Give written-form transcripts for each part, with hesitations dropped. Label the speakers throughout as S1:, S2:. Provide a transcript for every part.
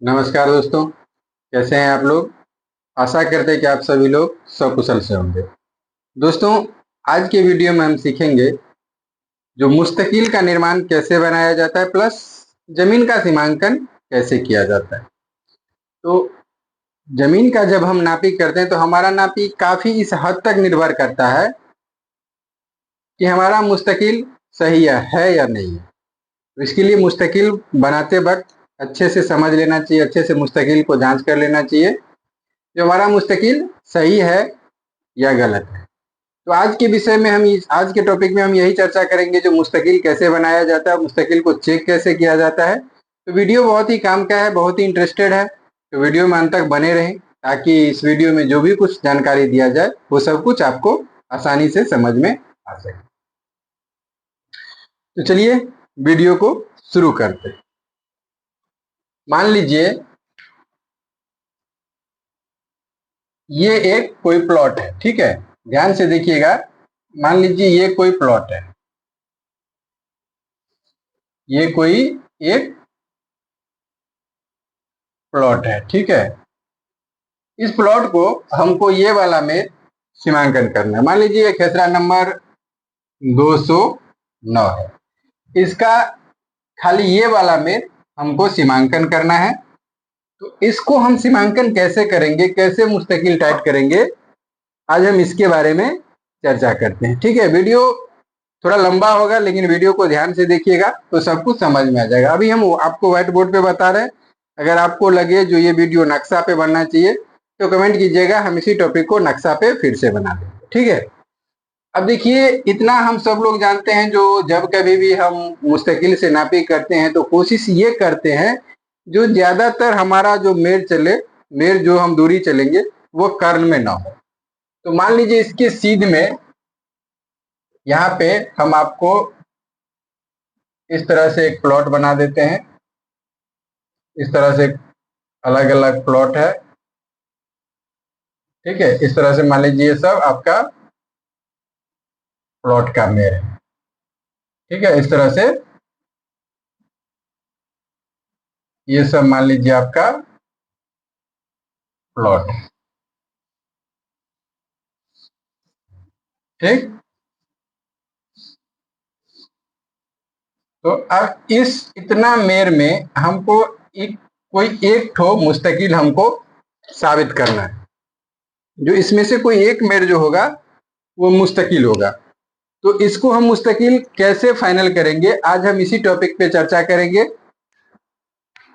S1: नमस्कार दोस्तों, कैसे हैं आप लोग। आशा करते हैं कि आप सभी लोग सकुशल से होंगे। दोस्तों, आज के वीडियो में हम सीखेंगे जो मुस्तकिल का निर्माण कैसे बनाया जाता है प्लस जमीन का सीमांकन कैसे किया जाता है। तो जमीन का जब हम नापी करते हैं तो हमारा नापी काफी इस हद तक निर्भर करता है कि हमारा मुस्तकिल सही है या नहीं है। तो इसके लिए मुस्तकिल बनाते वक्त अच्छे से समझ लेना चाहिए, अच्छे से मुस्तकिल को जांच कर लेना चाहिए जो हमारा मुस्तकिल सही है या गलत है। तो आज के विषय में आज के टॉपिक में हम यही चर्चा करेंगे जो मुस्तकिल कैसे बनाया जाता है, मुस्तकिल को चेक कैसे किया जाता है। तो वीडियो बहुत ही काम का है, बहुत ही इंटरेस्टेड है, तो वीडियो में अंत तक बने रहें ताकि इस वीडियो में जो भी कुछ जानकारी दिया जाए वो सब कुछ आपको आसानी से समझ में आ सके। तो चलिए वीडियो को शुरू करते हैं। मान लीजिए ये एक कोई प्लॉट है, ठीक है, ध्यान से देखिएगा। मान लीजिए ये कोई प्लॉट है, ये कोई एक प्लॉट है, ठीक है। इस प्लॉट को हमको ये वाला में सीमांकन करना है। मान लीजिए खेसरा नंबर 209 है, इसका खाली ये वाला में हमको सीमांकन करना है। तो इसको हम सीमांकन कैसे करेंगे, कैसे मुस्तकिल टाइट करेंगे, आज हम इसके बारे में चर्चा करते हैं, ठीक है। वीडियो थोड़ा लंबा होगा लेकिन वीडियो को ध्यान से देखिएगा तो सब कुछ समझ में आ जाएगा। अभी हम आपको व्हाइट बोर्ड पे बता रहे हैं, अगर आपको लगे जो ये वीडियो नक्शा पे बनना चाहिए तो कमेंट कीजिएगा, हम इसी टॉपिक को नक्शा पे फिर से बना देंगे, ठीक है। अब देखिए, इतना हम सब लोग जानते हैं जो जब कभी भी हम मुस्तकिल से नापी करते हैं तो कोशिश ये करते हैं जो ज्यादातर हमारा जो मेर चले, मेर जो हम दूरी चलेंगे वो कर्ण में ना हो। तो मान लीजिए इसके सीध में यहाँ पे हम आपको इस तरह से एक प्लॉट बना देते हैं। इस तरह से अलग अलग प्लॉट है, ठीक है। इस तरह से मान लीजिए ये सब आपका प्लॉट का मेर है, ठीक है। इस तरह से ये सब मान लीजिए आपका प्लॉट है, ठीक। तो अब इस इतना मेर में हमको कोई एक ठो मुस्तकिल हमको साबित करना है। जो इसमें से कोई एक मेर जो होगा वो मुस्तकिल होगा। तो इसको हम मुस्तकिल कैसे फाइनल करेंगे, आज हम इसी टॉपिक पे चर्चा करेंगे।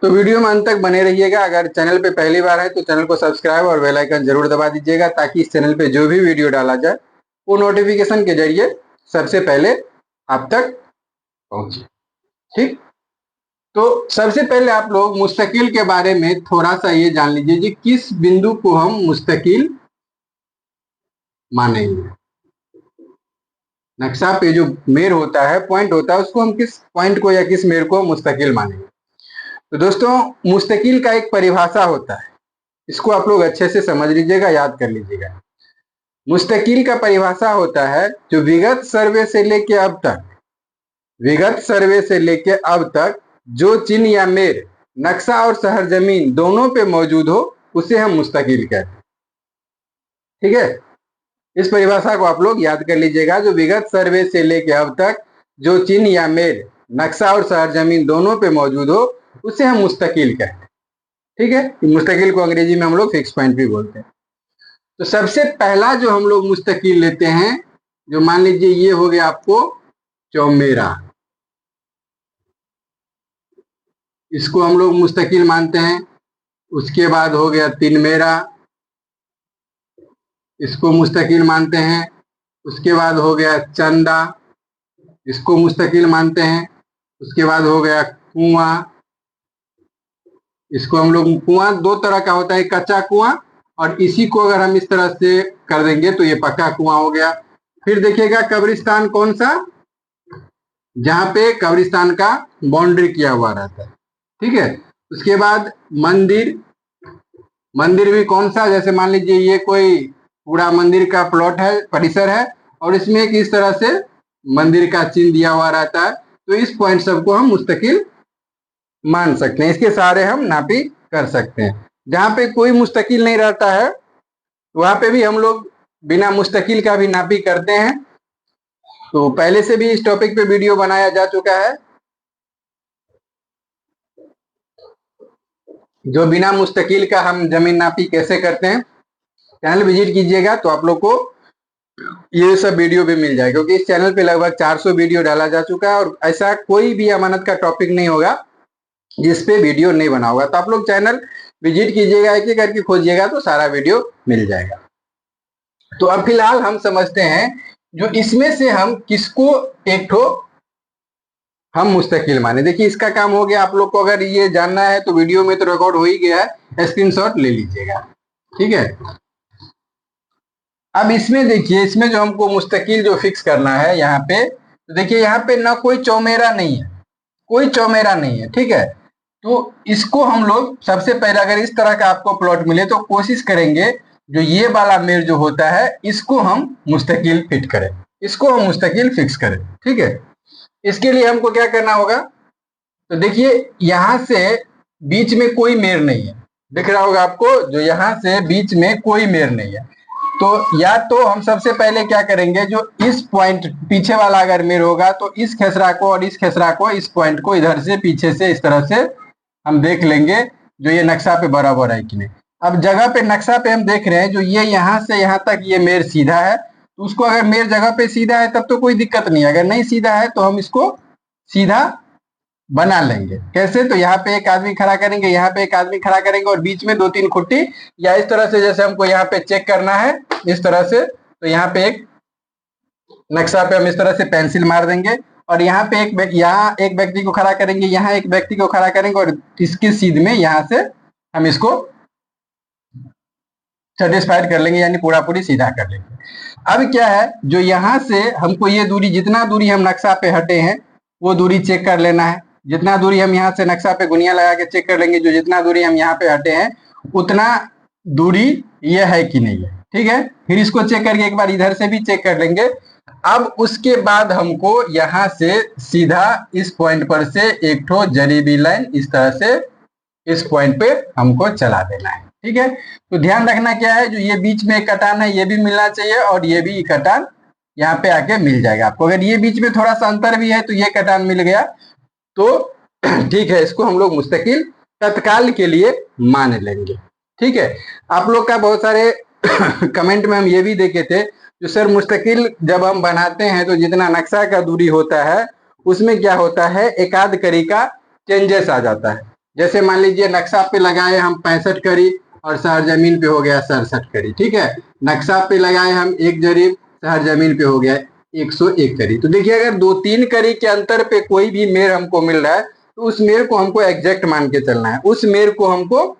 S1: तो वीडियो में अंत तक बने रहिएगा। अगर चैनल पे पहली बार है तो चैनल को सब्सक्राइब और बेल आइकन जरूर दबा दीजिएगा ताकि इस चैनल पे जो भी वीडियो डाला जाए वो नोटिफिकेशन के जरिए सबसे पहले आप तक पहुंचे, ठीक। तो सबसे पहले आप लोग मुस्तकिल के बारे में थोड़ा सा ये जान लीजिए कि किस बिंदु को हम मुस्तकिल मानेंगे। नक्शा पे जो मेर होता है, पॉइंट होता है, उसको हम किस पॉइंट को या किस मेर को मुस्तकिल मानेंगे। तो दोस्तों, मुस्तकिल का एक परिभाषा होता है, इसको आप लोग अच्छे से समझ लीजिएगा, याद कर लीजिएगा। मुस्तकिल का परिभाषा होता है जो विगत सर्वे से लेके अब तक, विगत सर्वे से लेके अब तक जो चिन्ह या मेर नक्शा और शहर जमीन दोनों पे मौजूद हो उसे हम मुस्तकिल कहते हैं, ठीक है। इस परिभाषा को आप लोग याद कर लीजिएगा। जो विगत सर्वे से लेके अब तक जो चिन्ह या मेर नक्शा और शहर जमीन दोनों पे मौजूद हो उसे हम मुस्तकिल कहते हैं, ठीक है। मुस्तकिल को अंग्रेजी में हम लोग फिक्स पॉइंट भी बोलते हैं। तो सबसे पहला जो हम लोग मुस्तकिल लेते हैं, जो मान लीजिए ये हो गया आपको चौमेरा, इसको हम लोग मुस्तकिल मानते हैं। उसके बाद हो गया तिनमेरा, इसको मुस्तकिल मानते हैं। उसके बाद हो गया चंदा, इसको मुस्तकिल मानते हैं। उसके बाद हो गया कुआं, इसको हम लोग, कुआं दो तरह का होता है, कच्चा कुआं और इसी को अगर हम इस तरह से कर देंगे तो ये पक्का कुआं हो गया। फिर देखिएगा कब्रिस्तान कौन सा, जहां पे कब्रिस्तान का बाउंड्री किया हुआ रहता है, ठीक है। उसके बाद मंदिर, मंदिर भी कौन सा, जैसे मान लीजिए ये कोई पूरा मंदिर का प्लॉट है, परिसर है और इसमें एक इस तरह से मंदिर का चिन्ह दिया हुआ रहता है, तो इस पॉइंट सबको हम मुस्तकिल मान सकते हैं, इसके सहारे हम नापी कर सकते हैं। जहाँ पे कोई मुस्तकिल नहीं रहता है वहां पे भी हम लोग बिना मुस्तकिल का भी नापी करते हैं। तो पहले से भी इस टॉपिक पे वीडियो बनाया जा चुका है। जो बिना मुस्तकिल का हम जमीन नापी कैसे करते हैं, चैनल विजिट कीजिएगा तो आप लोग को ये सब वीडियो भी मिल जाएगा, क्योंकि इस चैनल पे लगभग 400 वीडियो डाला जा चुका है और ऐसा कोई भी अमानत का टॉपिक नहीं होगा जिस पे वीडियो नहीं बना होगा। तो आप लोग चैनल विजिट कीजिएगा, एक एक करके खोजिएगा तो सारा वीडियो मिल जाएगा। तो अब फिलहाल हम समझते हैं जो इसमें से हम किसको एक ठो हम मुस्तकिल माने। देखिए इसका काम हो गया। आप लोग को अगर ये जानना है तो वीडियो में तो रिकॉर्ड हो ही गया है, स्क्रीनशॉट ले लीजिएगा, ठीक है। अब इसमें देखिए, इसमें जो हमको मुस्तकिल जो फिक्स करना है यहाँ पे, तो देखिए यहाँ पे ना कोई चौमेरा नहीं है, कोई चौमेरा नहीं है, ठीक है। तो इसको हम लोग सबसे पहले अगर इस तरह का आपको प्लॉट मिले तो कोशिश करेंगे जो ये वाला मेर जो होता है इसको हम मुस्तकिल फिट करें, इसको हम मुस्तकिल फिक्स करें, ठीक है। इसके लिए हमको क्या करना होगा, तो देखिए यहां से बीच में कोई मेर नहीं है, दिख रहा होगा आपको, जो यहां से बीच में कोई मेर नहीं है। तो या तो हम सबसे पहले क्या करेंगे, जो इस पॉइंट पीछे वाला अगर मेर होगा तो इस खेसरा को और इस खेसरा को, इस पॉइंट को इधर से पीछे से इस तरह से हम देख लेंगे जो ये नक्शा पे बराबर है कि नहीं। अब जगह पे नक्शा पे हम देख रहे हैं जो ये यहाँ से यहाँ तक ये मेर सीधा है, तो उसको अगर मेर जगह पे सीधा है तब तो कोई दिक्कत नहीं है। अगर नहीं सीधा है तो हम इसको सीधा बना लेंगे। कैसे, तो यहाँ पे एक आदमी खड़ा करेंगे, यहाँ पे एक आदमी खड़ा करेंगे और बीच में 2-3 खुट्टी, या इस तरह से जैसे हमको यहाँ पे चेक करना है इस तरह से, तो यहाँ पे एक नक्शा पे हम इस तरह से पेंसिल मार देंगे और यहाँ पे यहाँ एक व्यक्ति को खड़ा करेंगे, यहाँ एक व्यक्ति को खड़ा करेंगे और इसकी सीध में यहाँ से हम इसको सेटिस्फाइड कर लेंगे, यानी पूरा पूरी सीधा कर लेंगे। अब क्या है, जो यहाँ से हमको ये दूरी, जितना दूरी हम नक्शा पे हटे हैं वो दूरी चेक कर लेना है। जितना दूरी हम यहाँ से नक्शा पे गुनिया लगा के चेक कर लेंगे, जो जितना दूरी हम यहाँ पे हटे हैं उतना दूरी ये है कि नहीं है, ठीक है। फिर इसको चेक करके एक बार इधर से भी चेक कर लेंगे। अब उसके बाद हमको यहाँ से सीधा इस पॉइंट पर से एक ठो जरीबी लाइन इस तरह से इस पॉइंट पे हमको चला देना है, ठीक है। तो ध्यान रखना क्या है, जो ये बीच में कटान है ये भी मिलना चाहिए और ये भी कटान यहाँ पे आके मिल जाएगा आपको। अगर ये बीच में थोड़ा सा अंतर भी है तो ये कटान मिल गया तो ठीक है, इसको हम लोग मुस्तकिल तत्काल के लिए मान लेंगे, ठीक है। आप लोग का बहुत सारे कमेंट में हम ये भी देखे थे, जो सर मुस्तकिल जब हम बनाते हैं तो जितना नक्शा का दूरी होता है उसमें क्या होता है, एक आध करी का चेंजेस आ जाता है। जैसे मान लीजिए नक्शा पे लगाए हम 65 करी और शहर जमीन पे हो गया 67 करी, ठीक है। नक्शा पे लगाए हम 1 जरीब, शहर जमीन पे हो गया 101 करी। तो देखिए अगर 2-3 करी के अंतर पे कोई भी मेर हमको मिल रहा है तो उस मेर को हमको एग्जैक्ट मान के चलना है, उस मेर को हमको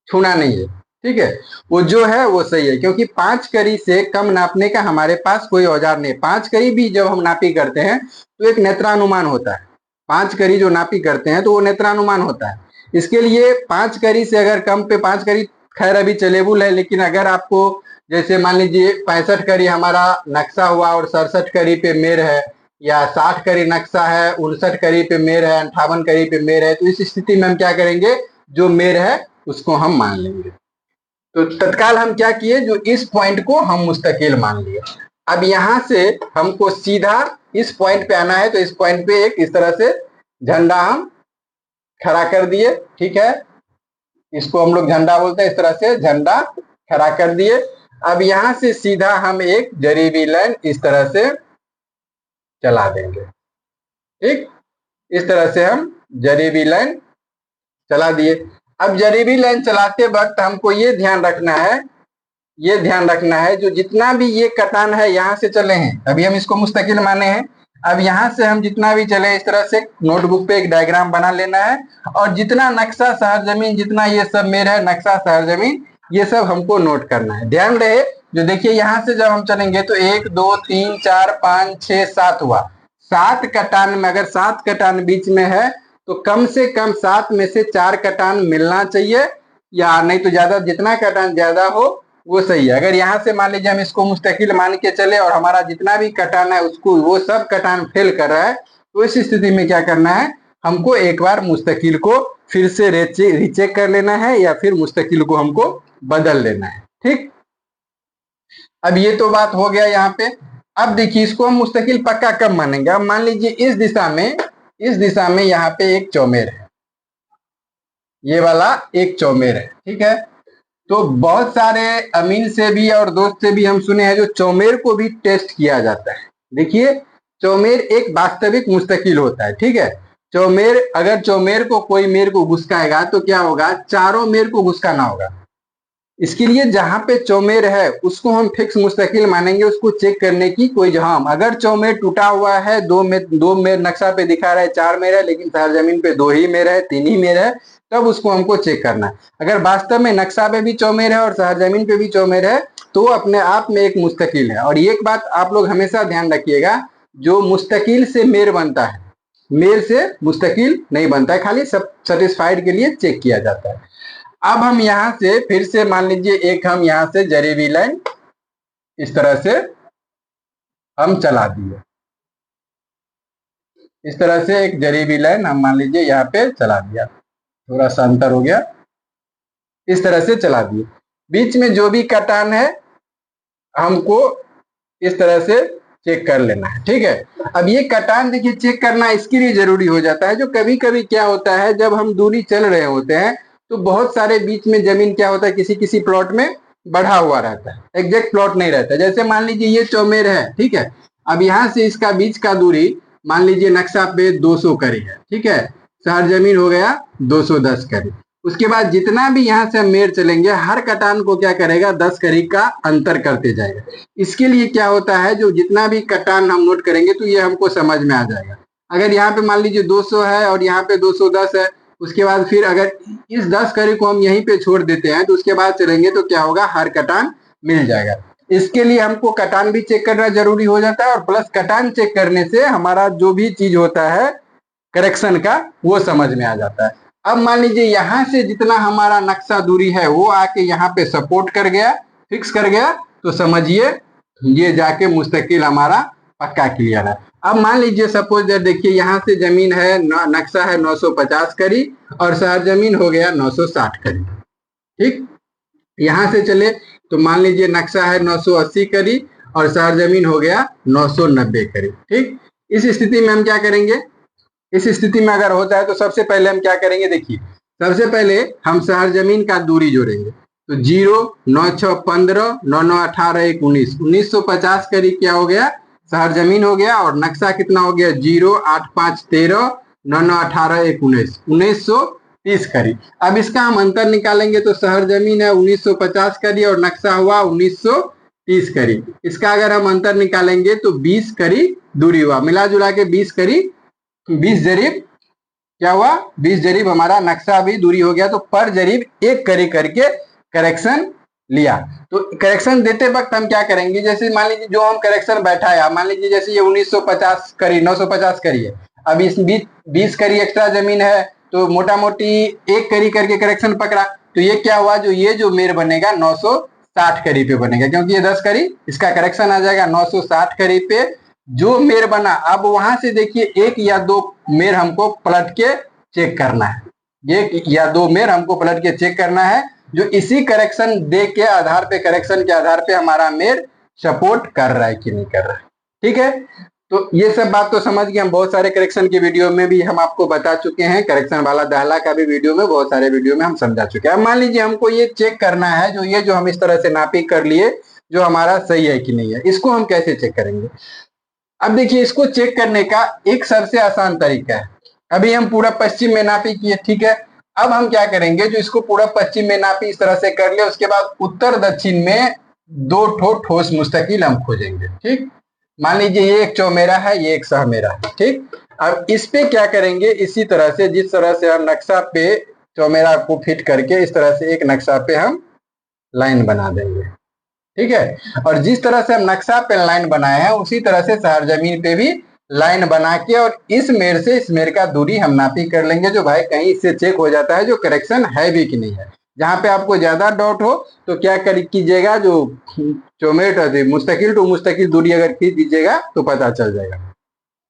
S1: छूना नहीं है, ठीक है। वो जो है वो सही है, क्योंकि 5 करी से कम नापने का हमारे पास कोई औजार नहीं। 5 करी भी जब हम नापी करते हैं तो एक नेत्रानुमान होता है। 5 करी जो नापी करते हैं तो वो नेत्रानुमान होता है। इसके लिए 5 करी से अगर कम पे 5 करी खैर अभी चलेबुल है, लेकिन अगर आपको जैसे मान लीजिए 65 करी हमारा नक्शा हुआ और 67 करी पे मेर है, या 60 करी नक्शा है 59 करी पे मेर है, 58 करी पे मेर है, तो इस स्थिति में हम क्या करेंगे, जो मेर है उसको हम मान लेंगे। तो तत्काल हम क्या किए, जो इस पॉइंट को हम मुस्तकिल मान लिए। अब यहां से हमको सीधा इस पॉइंट पे आना है, तो इस पॉइंट पे एक इस तरह से झंडा हम खड़ा कर दिए, ठीक है। इसको हम लोग झंडा बोलते हैं, इस तरह से झंडा खड़ा कर दिए। अब यहां से सीधा हम एक जरीबी लाइन इस तरह से चला देंगे, ठीक। इस तरह से हम जरीबी लाइन चला दिए। अब जरीबी लाइन चलाते वक्त हमको ये ध्यान रखना है, ये ध्यान रखना है जो जितना भी ये कटान है यहाँ से चले हैं, अभी हम इसको मुस्तकिल माने हैं। अब यहाँ से हम जितना भी चले इस तरह से नोटबुक पे एक डायग्राम बना लेना है, और जितना नक्शा शहर जमीन, जितना ये सब मेर है नक्शा शहर जमीन, ये सब हमको नोट करना है। ध्यान रहे, जो देखिए यहाँ से जब हम चलेंगे तो 1 2 3 4 5 6 7 हुआ। 7 कटान में अगर 7 कटान बीच में है तो कम से कम 7 में से 4 कटान मिलना चाहिए, या नहीं तो ज्यादा, जितना कटान ज्यादा हो वो सही है। अगर यहाँ से मान लीजिए हम इसको मुस्तकिल मान के चले और हमारा जितना भी कटान है उसको वो सब कटान फेल कर रहा है, तो इस स्थिति में क्या करना है, हमको एक बार मुस्तकिल को फिर से रीचेक कर लेना है या फिर मुस्तकिल को हमको बदल लेना है। ठीक, अब ये तो बात हो गया यहाँ पे। अब देखिए इसको हम मुस्तकिल पक्का कब मानेंगे। अब मान लीजिए इस दिशा में यहाँ पे एक चौमेर है, ये वाला एक चौमेर है। ठीक है, तो बहुत सारे अमीन से भी और दोस्त से भी हम सुने हैं जो चौमेर को भी टेस्ट किया जाता है। देखिए चौमेर एक वास्तविक मुस्तकिल होता है। ठीक है, चौमेर, अगर चौमेर को कोई मेर को घुसकाएगा तो क्या होगा, चारों मेर को घुसकाना होगा। इसके लिए जहां पे चौमेर है उसको हम फिक्स मुस्तकिल मानेंगे, उसको चेक करने की कोई जहां, अगर चौमेर टूटा हुआ है, दो मेर नक्शा पे दिखा रहा है 4 मेर है, लेकिन सरजमीन पे 2 ही मेर है, 3 ही मेर है, तब उसको हमको चेक करना है। अगर वास्तव में नक्शा पे भी चौमेर है और सरजमीन पे भी चौमेर है तो अपने आप में एक मुस्तकिल है। और एक बात आप लोग हमेशा ध्यान रखिएगा, जो मुस्तकिल से मेर बनता है, मेर से मुस्तकिल नहीं बनता है, खाली सब सेटिस्फाइड के लिए चेक किया जाता है। अब हम यहां से फिर से मान लीजिए एक हम यहां से जरीबी लाइन इस तरह से हम चला दिए, इस तरह से एक जरीबी लाइन हम मान लीजिए यहाँ पे चला दिया, थोड़ा सा अंतर हो गया, इस तरह से चला दिए। बीच में जो भी कटान है हमको इस तरह से चेक कर लेना है। ठीक है, अब ये कटान देखिए चेक करना इसके लिए जरूरी हो जाता है, जो कभी कभी क्या होता है जब हम दूरी चल रहे होते हैं तो बहुत सारे बीच में जमीन क्या होता है किसी किसी प्लॉट में बढ़ा हुआ रहता है, एग्जैक्ट प्लॉट नहीं रहता। जैसे मान लीजिए ये चौमेर है, ठीक है, अब यहां से इसका बीच का दूरी मान लीजिए नक्शा पे 200 करी है। ठीक है, शहर जमीन हो गया 210 करी। उसके बाद जितना भी यहाँ से हम मेर चलेंगे हर कटान को क्या करेगा 10 करी का अंतर करते जाएगा। इसके लिए क्या होता है, जो जितना भी कटान हम नोट करेंगे तो ये हमको समझ में आ जाएगा। अगर यहाँ पे मान लीजिए 200 है और यहाँ पे 210 है, उसके बाद फिर अगर इस 10 करी को हम यहीं पे छोड़ देते हैं तो उसके बाद चलेंगे तो क्या होगा, हर कटान मिल जाएगा। इसके लिए हमको कटान भी चेक करना जरूरी हो जाता है और प्लस कटान चेक करने से हमारा जो भी चीज होता है करेक्शन का वो समझ में आ जाता है। अब मान लीजिए यहां से जितना हमारा नक्शा दूरी है वो आके यहाँ पे सपोर्ट कर गया, फिक्स कर गया, तो समझिए ये जाके मुस्तकिल हमारा पक्का क्लियर है। अब मान लीजिए सपोज देखिए यहाँ से जमीन है, नक्शा है 950 करी और शहर जमीन हो गया 960 करी। ठीक, यहां से चले तो मान लीजिए नक्शा है 980 करी और शहर जमीन हो गया 990 करी। ठीक, इस स्थिति में हम क्या करेंगे, इस स्थिति में अगर होता है तो सबसे पहले हम क्या करेंगे, देखिए सबसे पहले हम शहर जमीन का दूरी जोड़ेंगे, तो 0 9 6 15 9 9 18 1 19 1950 करीब क्या हो गया, शहर जमीन हो गया, और नक्शा कितना हो गया 0 8 5 13 9 9 18 1 19 1930 करी। अब इसका हम अंतर निकालेंगे तो शहर जमीन है 1950 करी और नक्शा हुआ 1930 करी। इसका अगर हम अंतर निकालेंगे तो 20 करी दूरी हुआ, मिला जुला के 20 करी, 20 जरीब क्या हुआ, 20 जरीब हमारा नक्शा भी दूरी हो गया। तो पर जरीब एक करी करके करेक्शन लिया। तो करेक्शन देते वक्त हम क्या करेंगे, जैसे मान लीजिए जो हम करेक्शन बैठाया, मान लीजिए जैसे ये 1950 करी 950 करी है, अब इस 20 करी एक्स्ट्रा जमीन है तो मोटा मोटी एक करी करके करेक्शन पकड़ा, तो ये क्या हुआ, जो ये जो मेर बनेगा 960 करी पे बनेगा, क्योंकि ये 10 करी इसका करेक्शन आ जाएगा 960 करी पे जो मेर बना। अब वहां से देखिए एक या दो मेर हमको पलट के चेक करना है, एक या दो मेर हमको पलट के चेक करना है, जो इसी करेक्शन दे के आधार पे, करेक्शन के आधार पे हमारा मेर सपोर्ट कर रहा है कि नहीं कर रहा है। ठीक है, तो ये सब बात तो समझ गए हम, बहुत सारे करेक्शन के वीडियो में भी हम आपको बता चुके हैं, करेक्शन वाला दाहला का भी वीडियो में, बहुत सारे वीडियो में हम समझा चुके हैं। अब मान लीजिए हमको ये चेक करना है, जो ये जो हम इस तरह से नापी कर लिए, जो हमारा सही है कि नहीं है, इसको हम कैसे चेक करेंगे। अब देखिए इसको चेक करने का एक सबसे आसान तरीका है, अभी हम पूरा पश्चिम में नापी किए, ठीक है, अब हम क्या करेंगे, जो इसको पूरा पश्चिम में नापी इस तरह से कर लिया, उसके बाद उत्तर दक्षिण में दो ठोस मुस्तकिल हम खोजेंगे। ठीक, मान लीजिए ये एक चौमेरा है, ये एक सहमेरा है। ठीक, अब इस पे क्या करेंगे, इसी तरह से जिस तरह से हम नक्शा पे चौमेरा को फिट करके इस तरह से एक नक्शा पे हम लाइन बना देंगे। ठीक है, और जिस तरह से हम नक्शा पे लाइन बनाए हैं उसी तरह से शहर जमीन पे भी लाइन बना के और इस मेर से इस मेर का दूरी हम नापी कर लेंगे, जो भाई कहीं इससे चेक हो जाता है जो करेक्शन है भी कि नहीं है। जहां पे आपको ज्यादा डाउट हो तो क्या कीजिएगा, जो चौमेर मुस्तकिल टू मुस्तकिल दूरी अगर खींच दीजिएगा तो पता चल जाएगा।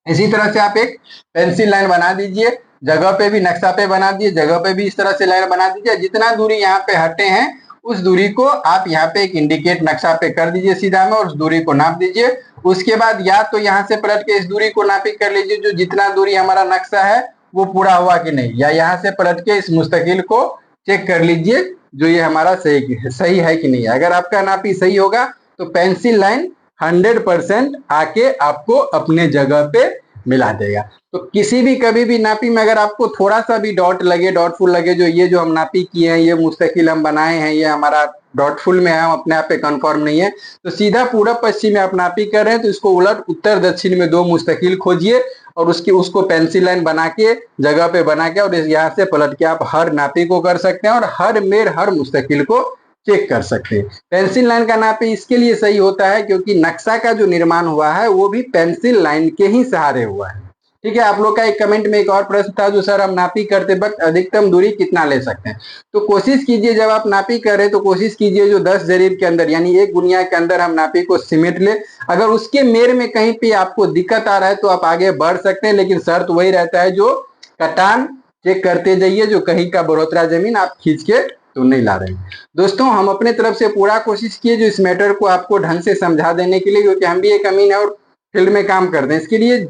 S1: इसी तरह से आप एक पेंसिल लाइन बना दीजिए, जगह पे भी नक्शा पे बना दीजिए, जगह पे भी इस तरह से लाइन बना दीजिए। जितना दूरी यहाँ पे हटे हैं उस दूरी को आप यहाँ पे एक इंडिकेट नक्शा पे कर दीजिए सीधा में, और उस दूरी को नाप दीजिए। उसके बाद या तो यहाँ से पलट के इस दूरी को नापी कर लीजिए, जो जितना दूरी हमारा नक्शा है वो पूरा हुआ कि नहीं, या यहाँ से पलट के इस मुस्तकिल को चेक कर लीजिए जो ये हमारा सही है कि नहीं। अगर आपका नापी सही होगा तो पेंसिल लाइन 100% आके आपको अपने जगह पे मिला देगा। तो किसी भी कभी भी नापी में अगर आपको थोड़ा सा भी डॉट लगे, डॉटफुल लगे, जो ये जो हम नापी किए हैं, ये मुस्तकिल हम बनाए हैं, ये हमारा डॉटफुल में है, हम अपने आप पे कंफर्म नहीं है, तो सीधा पूरब पश्चिम में आप नापी कर रहे हैं तो इसको उलट उत्तर दक्षिण में 2 मुस्तकिल खोजिए और उसको पेंसिल लाइन बना के जगह पे बना के और यहाँ से पलट के आप हर नापी को कर सकते हैं और हर मेर हर मुस्तकिल को चेक कर सकते हैं। पेंसिल लाइन का नापी इसके लिए सही होता है क्योंकि नक्शा का जो निर्माण हुआ है वो भी पेंसिल लाइन के ही सहारे हुआ है। ठीक है, आप लोग का एक कमेंट में एक और प्रश्न था जो सर हम नापी करते वक्त अधिकतम दूरी कितना ले सकते हैं। तो कोशिश कीजिए जब आप नापी करें तो कोशिश कीजिए जो 10 जरीब के अंदर यानी 1 गुनिया के अंदर हम नापी को सिमेट ले। अगर उसके मेर में कहीं पे आपको दिक्कत आ रहा है तो आप आगे बढ़ सकते हैं, लेकिन शर्त वही रहता है जो कटान चेक करते जाइए, जो कहीं का बढ़ोतरा जमीन आप खींच के तो नहीं ला रहे हैं। दोस्तों हम अपने तरफ से पूरा कोशिश किए जो इस मैटर को आपको ढंग से समझा देने के लिए, क्योंकि हम भी एक अमीन है और फील्ड में काम करते हैं, इसके लिए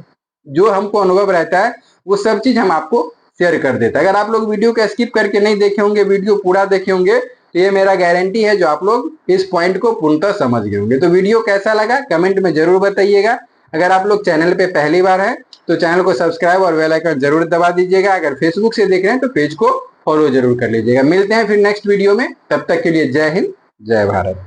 S1: जो हमको अनुभव रहता है वो सब चीज हम आपको शेयर कर देते हैं। अगर आप लोग वीडियो को स्किप करके नहीं देखे होंगे, वीडियो पूरा देखे होंगे, तो ये मेरा गारंटी है जो आप लोग इस पॉइंट को पूर्णतः समझ गए होंगे। तो वीडियो कैसा लगा कमेंट में जरूर बताइएगा। अगर आप लोग चैनल पे पहली बार हैं तो चैनल को सब्सक्राइब और बेल आइकन जरूर दबा दीजिएगा। अगर फेसबुक से देख रहे हैं तो पेज को फॉलो जरूर कर लीजिएगा। मिलते हैं फिर नेक्स्ट वीडियो में, तब तक के लिए जय हिंद जय भारत।